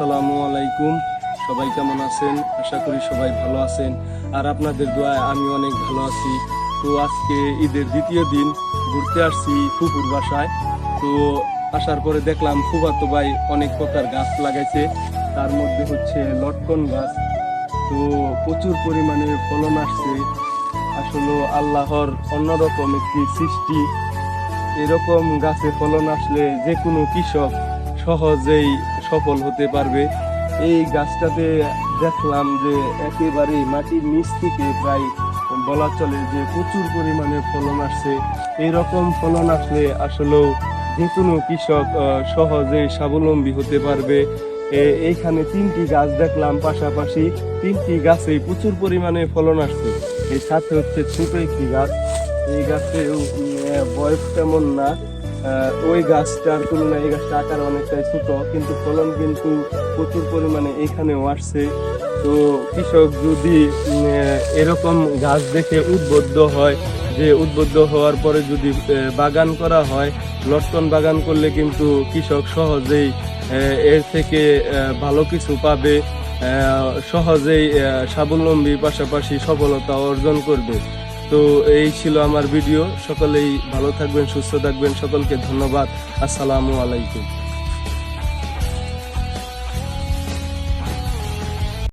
আসসালামু আলাইকুম। সবাই কেমন আছেন? আশা করি সবাই ভালো আছেন, আর আপনাদের দোয়ায় আমি অনেক ভালো আছি। তো আজকে ঈদের দ্বিতীয় দিন ঘুরতে আসছি ফুপুর বাসায়। তো আসার পরে দেখলাম ফুফাতো ভাই অনেক প্রকার গাছ লাগাইছে, তার মধ্যে হচ্ছে লটকন গাছ। তো প্রচুর পরিমাণে ফলন আসছে। আসলে আল্লাহর অন্যরকম একটি সৃষ্টি। এরকম গাছে ফলন আসলে যে কোনো কৃষক সহজেই সফল হতে পারবে। এই গাছটাতে দেখলাম যে একেবারে মাটির নিচ থেকে প্রায় বলা চলে যে প্রচুর পরিমাণে ফলন আসছে। এইরকম ফলন আসলে আসলেও যে কোনো কৃষক সহজেই স্বাবলম্বী হতে পারবে। এইখানে 3টি গাছ দেখলাম পাশাপাশি, 3টি গাছেই প্রচুর পরিমাণে ফলন আসছে। এর সাথে হচ্ছে ছোট একটি গাছ, এই গাছের বয়স তেমন না, ওই গাছটার তুলনায় এই গাছটা আকার অনেকটাই ছোট, কিন্তু ফলন কিন্তু প্রচুর পরিমাণে এখানেও আসছে। তো কৃষক যদি এরকম গাছ দেখে উদ্বুদ্ধ হয়, যে উদ্বুদ্ধ হওয়ার পরে যদি বাগান করা হয়, লটকন বাগান করলে কিন্তু কৃষক সহজেই এর থেকে ভালো কিছু পাবে, সহজেই স্বাবলম্বী পাশাপাশি সফলতা অর্জন করবে। তো এই ছিল আমার ভিডিও। সকলেই ভালো থাকবেন, সুস্থ থাকবেন। সকলকে ধন্যবাদ। আসসালামু আলাইকুম।